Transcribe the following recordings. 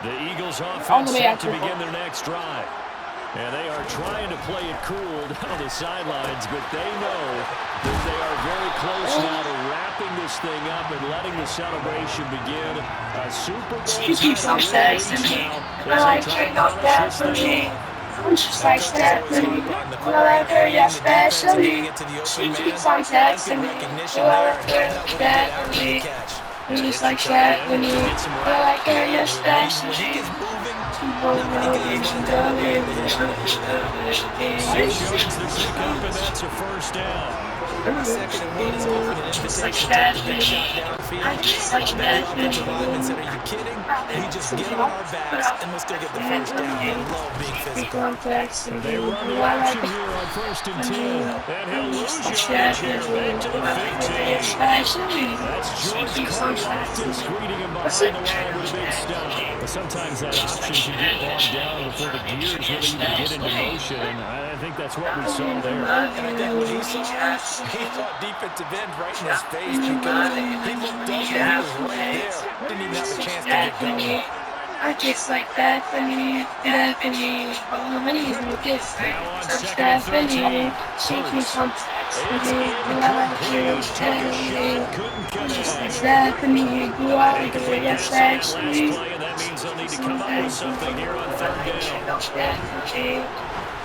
The Eagles offense set to begin their next drive. And they are trying to play it cool down the sidelines, but they know that they are very close now to wrapping this thing up and letting the celebration begin. A Super Bowl now. I like to go that for me. I'm just like Stephanie. I like her, yeah, especially. She keeps on texting me. I like her, Stephanie. I'm just like Stephanie. I like her, yeah, especially. Six yards to pick up, and that's a first down. Second and 1 is often an invitation to take the big shot downfield. The offensive lineman said, are you kidding? We just get on our backs and let's go get the first down. They love being physical. They run the option here on 1st and 10. And he'll lose yardage here back to the 15. That's George Karlaftis greeting him behind the line with a big stop. But sometimes that option can get bogged down before the gears really even get into motion. And I think that's what we saw there. And I think what he saw, he thought defensive end right in his face because he looked up and he was right there. Didn't even have a chance to get going. I just like Stephanie. Oh, my name is Stephanie. She keeps on texting me. I like her, Stephanie. I'm just like Stephanie. You are good, yes, actually. That means they'll need to come up with something here on 3rd down. Stephanie.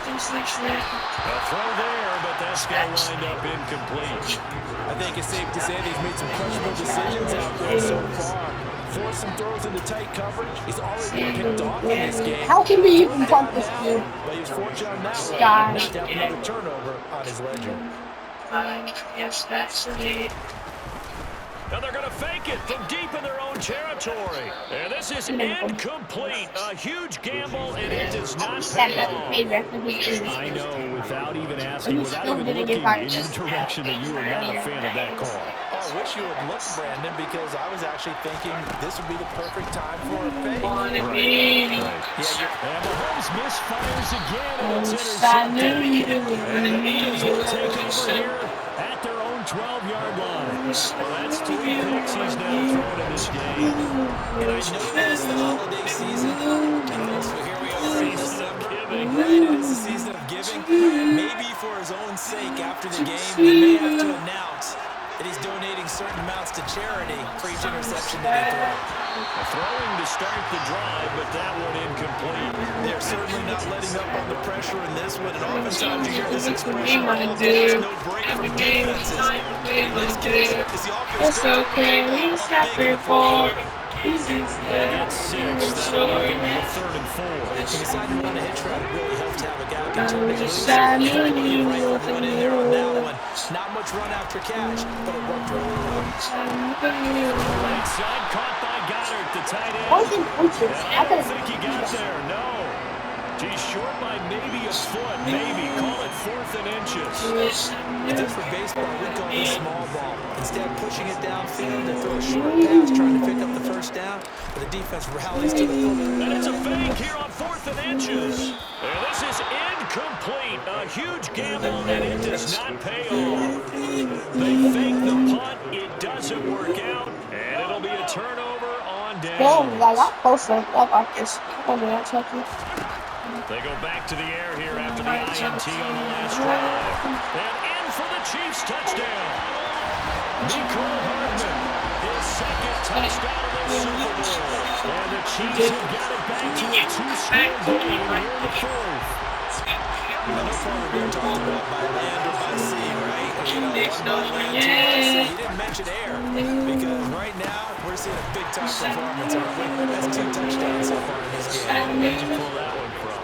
Just like Stephanie. A throw there, but that's going to wind up incomplete. I think it's safe to say that he's made some questionable decisions out there so far. Forced some throws into tight coverage. He's already been picked off in this game. How can we even punt this game? But he was fortunate on that one. Knocked out another turnover on his ledger. Yes, actually. Now they're going to fake it from deep in their own territory. And this is incomplete. A huge gamble, and it does not pay off. I know, without even asking, without even looking in the direction that you are not a fan of that call. I wish you would look, Brandon, because I was actually thinking this would be the perfect time for a fake. Right. And Mahomes misfires again, and it's intercepted. And the Eagles will take over here at their own 12-yard line. Well, that's 3 picks he's now thrown in this game. And I know it's the holiday season. And so here we are. Season of giving. Right, it is the season of giving. Maybe for his own sake after the game, he may have to announce that he's donating certain amounts to charity for each interception that he throws. Throwing to start the drive, but that one incomplete. They're certainly not letting up on the pressure in this one. And oftentimes you hear this expression, there's no break from defenses. In this case, it's the offense. It's okay, he's happy for. That's 6. That'll knock him into 3rd and 4. And deciding to run a hit route really helps to have a guy who can turn it loose. Run in there on that one. Not much run after catch, but it worked really well. Right side caught by Goddard, the tight end. I don't think he got there, no. He's short by maybe a foot, maybe. Call it 4th and inches. If it's for baseball, we call it a small ball. Instead of pushing it downfield, they throw a short pass trying to pick up the first down, but the defense rallies to the football. And it's a fake here on 4th and inches. And this is incomplete. A huge gamble, and it does not pay off. They fake the punt. It doesn't work out, and it'll be a turnover on down. They go back to the air here after the INT on the last drive. And in for the Chiefs touchdown. Nicole Hardman, his 2nd touchdown of the Super Bowl. And the Chiefs have got it back to a 2-score game here in the 4th. Another part of it talked about by land or by sea, right? You know, by land to by sea. You didn't mention air because right now we're seeing a big-time performance. That's 2 touchdowns so far in this game. Where'd you pull that one from?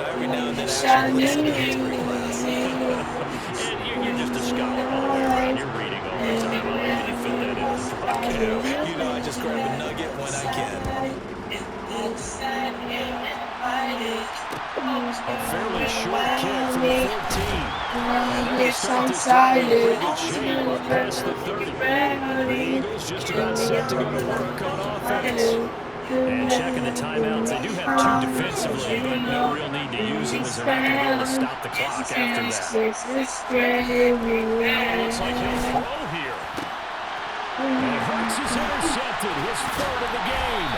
Every now and then, actually, listen to history class. And you're just a scholar all the way around. You're reading all the time. How can you fit that in the podcast? You know, I just grab a nugget when I can. A fairly short kick from the 14. And they're starting to get in pretty good shape up past the 30. The Eagles just about set to go to work on offense. And checking the timeouts, they do have 2 defensively, but no real need to use them as they're not going to be able to stop the clock after that. Looks like he'll throw here. And Hurts is intercepted, his 3rd of the game.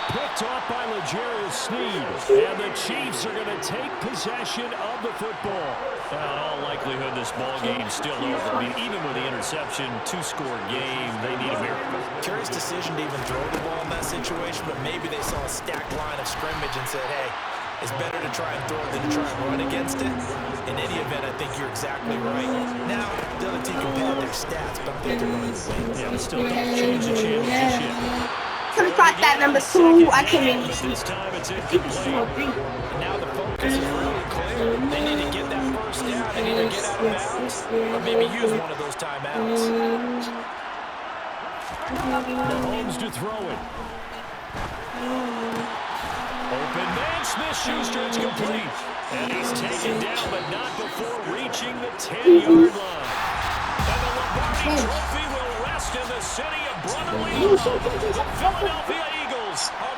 Picked off by L'Jarius Sneed. And the Chiefs are going to take possession of the football. Well, in all likelihood, this ball game's still over. I mean, even with the interception, two-score game, they need a miracle. Curious decision to even throw the ball in that situation, but maybe they saw a stacked line of scrimmage and said, hey, it's better to try and throw it than to try and run against it. In any event, I think you're exactly right. Now, the other team can pad their stats, but I think they're going to win. Yeah, but still don't change the championship. Could have caught that number 2. I couldn't even see. This time it's incomplete. Now the focus is really clear. They need to get that first down and either get out of bounds or maybe use one of those timeouts. Mahomes to throw it. Open man, Smith-Schuster, it's complete. And he's taken down, but not before reaching the 10-yard line. And the Lombardi Trophy will rest in the city of brotherly love. The Philadelphia Eagles are